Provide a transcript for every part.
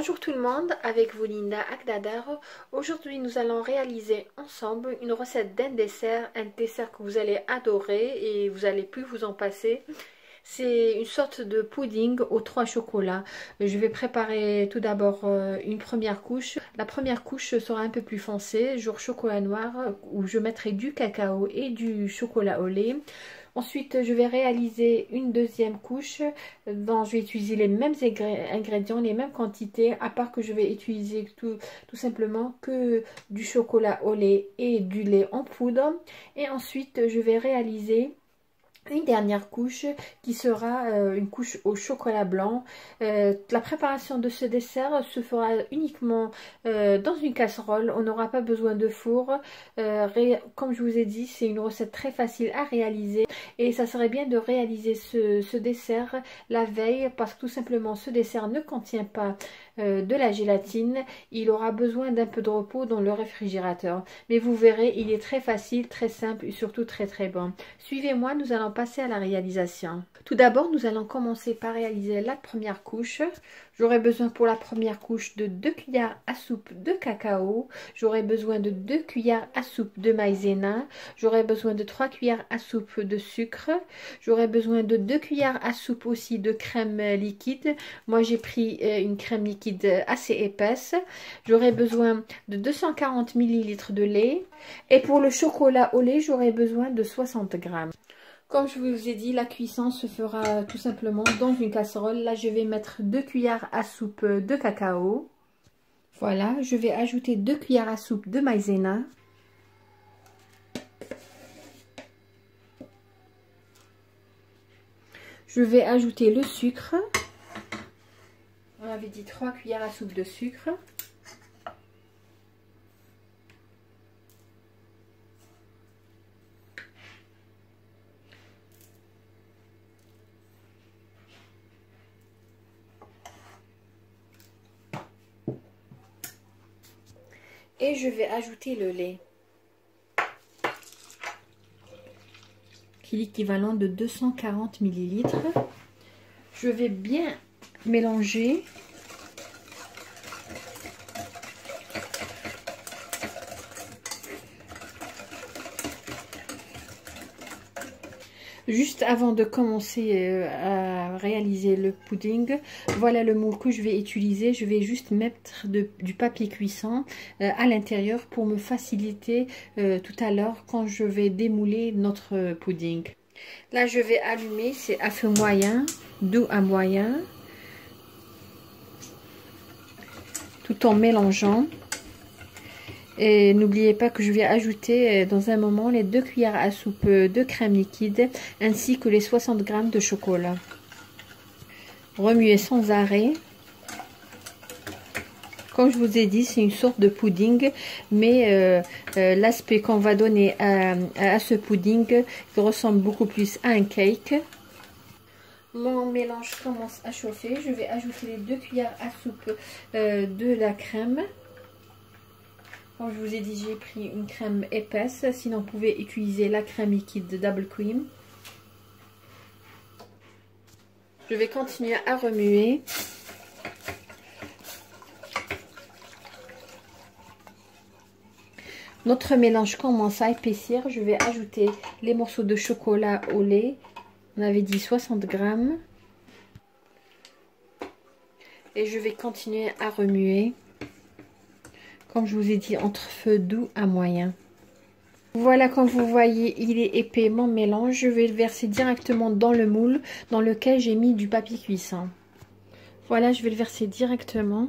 Bonjour tout le monde, avec vous Linda Akdadar. Aujourd'hui nous allons réaliser ensemble une recette un dessert que vous allez adorer et vous allez plus vous en passer. C'est une sorte de pudding aux 3 chocolats. Je vais préparer tout d'abord une première couche. La première couche sera un peu plus foncée, genre chocolat noir, où je mettrai du cacao et du chocolat au lait. Ensuite, je vais réaliser une deuxième couche dont je vais utiliser les mêmes ingrédients, les mêmes quantités, à part que je vais utiliser tout simplement que du chocolat au lait et du lait en poudre. Et ensuite, je vais réaliser une dernière couche qui sera une couche au chocolat blanc. La préparation de ce dessert se fera uniquement dans une casserole. On n'aura pas besoin de four. Comme je vous ai dit, c'est une recette très facile à réaliser et ça serait bien de réaliser ce dessert la veille parce que tout simplement ce dessert ne contient pas de la gélatine. Il aura besoin d'un peu de repos dans le réfrigérateur, mais vous verrez, il est très facile, très simple et surtout très bon. Suivez-moi, nous allons passer à la réalisation. Tout d'abord, nous allons commencer par réaliser la première couche. J'aurai besoin pour la première couche de 2 cuillères à soupe de cacao. J'aurai besoin de 2 cuillères à soupe de maïzena. J'aurai besoin de 3 cuillères à soupe de sucre. J'aurai besoin de 2 cuillères à soupe aussi de crème liquide. Moi, j'ai pris une crème liquide assez épaisse. J'aurai besoin de 240 ml de lait. Et pour le chocolat au lait, j'aurai besoin de 60 g. Comme je vous ai dit, la cuisson se fera tout simplement dans une casserole. Là, je vais mettre 2 cuillères à soupe de cacao. Voilà, je vais ajouter 2 cuillères à soupe de maïzena. Je vais ajouter le sucre. On avait dit 3 cuillères à soupe de sucre. Et je vais ajouter le lait, qui est l'équivalent de 240 ml. Je vais bien mélanger. Juste avant de commencer à réaliser le pudding, voilà le moule que je vais utiliser. Je vais juste mettre du papier cuisson à l'intérieur pour me faciliter tout à l'heure quand je vais démouler notre pudding. Là, je vais allumer, c'est à feu moyen, doux à moyen, tout en mélangeant. Et n'oubliez pas que je vais ajouter dans un moment les 2 cuillères à soupe de crème liquide ainsi que les 60 g de chocolat. Remuez sans arrêt. Comme je vous ai dit, c'est une sorte de pudding, mais l'aspect qu'on va donner à ce pudding ressemble beaucoup plus à un cake. Mon mélange commence à chauffer. Je vais ajouter les 2 cuillères à soupe de la crème. Comme je vous ai dit, j'ai pris une crème épaisse, sinon vous pouvez utiliser la crème liquide de Double Cream. Je vais continuer à remuer. Notre mélange commence à épaissir. Je vais ajouter les morceaux de chocolat au lait. On avait dit 60 g. Et je vais continuer à remuer. Comme je vous ai dit, entre feu doux à moyen. Voilà, comme vous voyez, il est épais mon mélange. Je vais le verser directement dans le moule dans lequel j'ai mis du papier cuisson. Voilà, je vais le verser directement.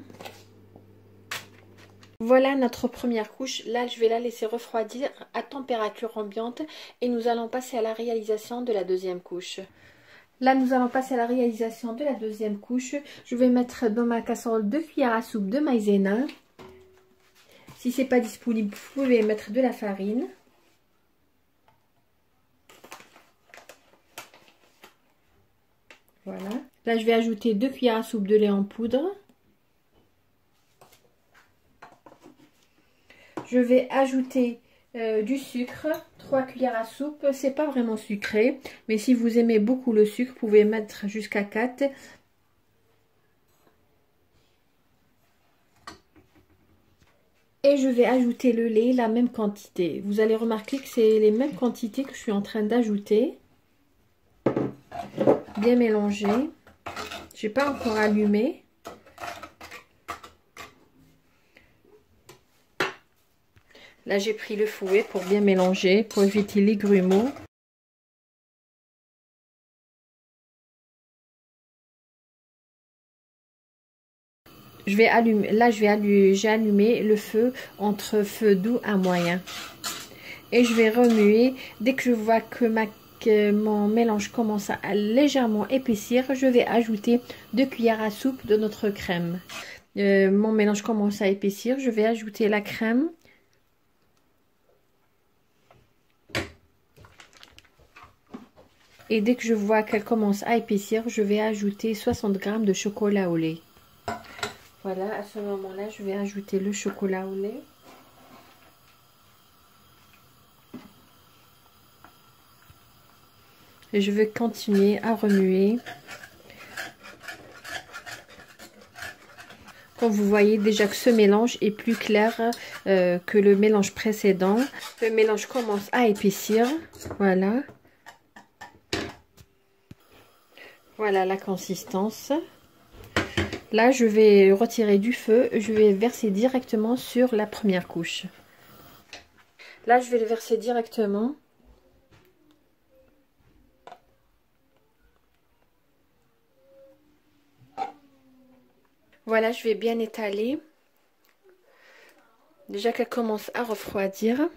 Voilà notre première couche. Là, je vais la laisser refroidir à température ambiante et nous allons passer à la réalisation de la deuxième couche. Là, nous allons passer à la réalisation de la deuxième couche. Je vais mettre dans ma casserole 2 cuillères à soupe de maïzena. Si ce n'est pas disponible, vous pouvez mettre de la farine. Voilà. Là, je vais ajouter 2 cuillères à soupe de lait en poudre. Je vais ajouter du sucre, 3 cuillères à soupe. C'est pas vraiment sucré, mais si vous aimez beaucoup le sucre, vous pouvez mettre jusqu'à 4. Et je vais ajouter le lait, la même quantité. Vous allez remarquer que c'est les mêmes quantités que je suis en train d'ajouter. Bien mélanger. Je n'ai pas encore allumé. Là, j'ai pris le fouet pour bien mélanger, pour éviter les grumeaux. Je vais allumer, là j'ai allumé le feu entre feu doux à moyen. Et je vais remuer. Dès que je vois que mon mélange commence à légèrement épaissir, je vais ajouter 2 cuillères à soupe de notre crème. Mon mélange commence à épaissir, je vais ajouter la crème. Et dès que je vois qu'elle commence à épaissir, je vais ajouter 60 g de chocolat au lait. Voilà, à ce moment-là, je vais ajouter le chocolat au lait. Et je vais continuer à remuer. Comme vous voyez déjà que ce mélange est plus clair que le mélange précédent. Le mélange commence à épaissir. Voilà. Voilà la consistance. Là, je vais retirer du feu. Je vais verser directement sur la première couche. Là, je vais le verser directement. Voilà, je vais bien étaler. Déjà qu'elle commence à refroidir.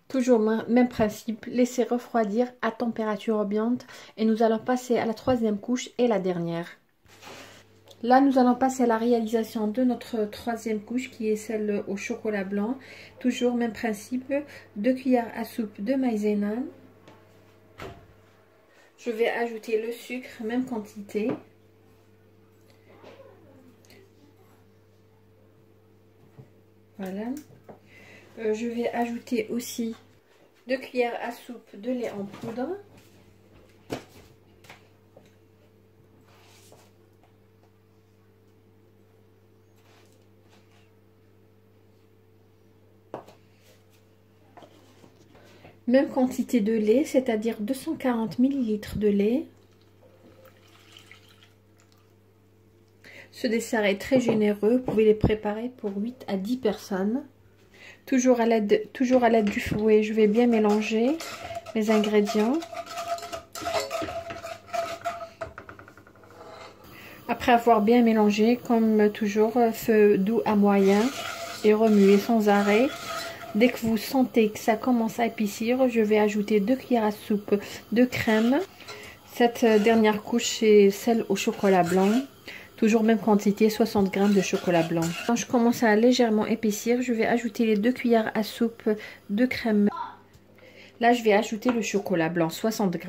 Toujours même principe, laisser refroidir à température ambiante. Et nous allons passer à la troisième couche et la dernière. Là, nous allons passer à la réalisation de notre troisième couche qui est celle au chocolat blanc. Toujours même principe, 2 cuillères à soupe de maïzena. Je vais ajouter le sucre, même quantité. Voilà. Je vais ajouter aussi 2 cuillères à soupe de lait en poudre. Même quantité de lait, c'est-à-dire 240 ml de lait. Ce dessert est très généreux, vous pouvez les préparer pour 8 à 10 personnes. Toujours à l'aide du fouet, je vais bien mélanger mes ingrédients. Après avoir bien mélangé, comme toujours, feu doux à moyen et remuer sans arrêt. Dès que vous sentez que ça commence à épaissir, je vais ajouter 2 cuillères à soupe de crème. Cette dernière couche, c'est celle au chocolat blanc. Toujours même quantité, 60 g de chocolat blanc. Quand je commence à légèrement épaissir, je vais ajouter les 2 cuillères à soupe de crème. Là, je vais ajouter le chocolat blanc, 60 g.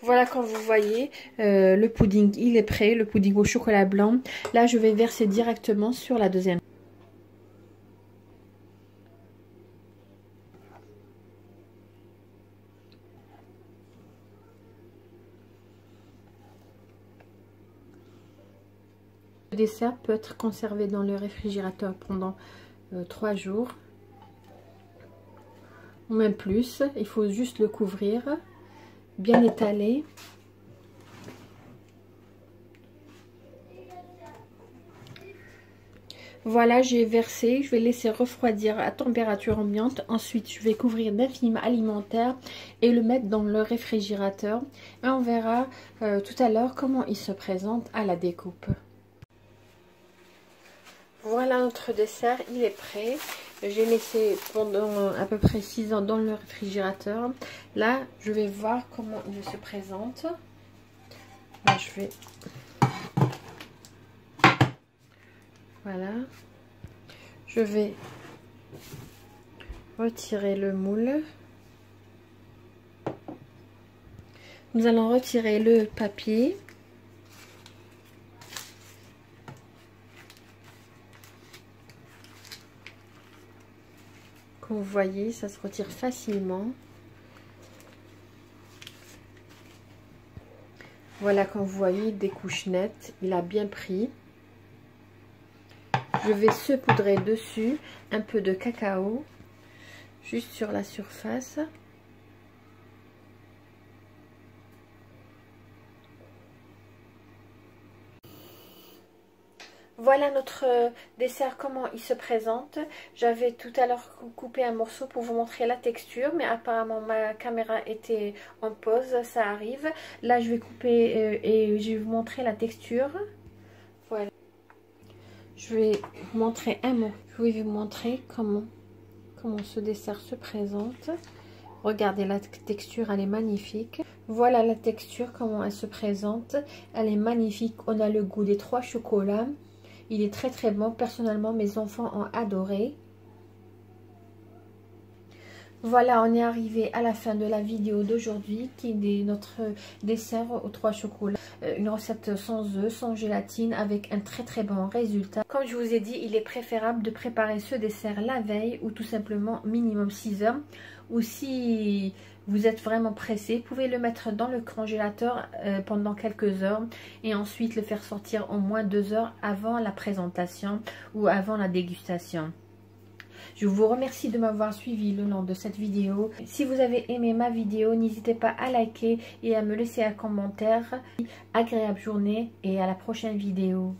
Voilà, comme vous voyez, le pudding, il est prêt, le pudding au chocolat blanc. Là, je vais verser directement sur la deuxième. Le dessert peut être conservé dans le réfrigérateur pendant 3 jours ou même plus. Il faut juste le couvrir, bien étaler. Voilà, j'ai versé, je vais laisser refroidir à température ambiante. Ensuite, je vais couvrir d'un film alimentaire et le mettre dans le réfrigérateur. Et on verra tout à l'heure comment il se présente à la découpe. Voilà notre dessert, il est prêt. J'ai laissé pendant à peu près 6 ans dans le réfrigérateur. Là, je vais voir comment il se présente. Là, je vais... Voilà. Je vais retirer le moule. Nous allons retirer le papier. Comme vous voyez, ça se retire facilement. Voilà, comme vous voyez, des couches nettes. Il a bien pris. Je vais saupoudrer dessus un peu de cacao, juste sur la surface. Voilà notre dessert, comment il se présente. J'avais tout à l'heure coupé un morceau pour vous montrer la texture, mais apparemment ma caméra était en pause, ça arrive. Là je vais couper et je vais vous montrer la texture. Voilà. Je vais vous montrer un mot. Je vais vous montrer comment ce dessert se présente. Regardez la texture, elle est magnifique. Voilà la texture, comment elle se présente. Elle est magnifique. On a le goût des 3 chocolats. Il est très très bon. Personnellement, mes enfants ont adoré. Voilà, on est arrivé à la fin de la vidéo d'aujourd'hui, qui est notre dessert aux 3 chocolats. Une recette sans œufs, sans gélatine, avec un très très bon résultat. Comme je vous ai dit, il est préférable de préparer ce dessert la veille ou tout simplement minimum 6 heures. Ou si vous êtes vraiment pressé, vous pouvez le mettre dans le congélateur pendant quelques heures et ensuite le faire sortir au moins 2 heures avant la présentation ou avant la dégustation. Je vous remercie de m'avoir suivi le long de cette vidéo. Si vous avez aimé ma vidéo, n'hésitez pas à liker et à me laisser un commentaire. Agréable journée et à la prochaine vidéo.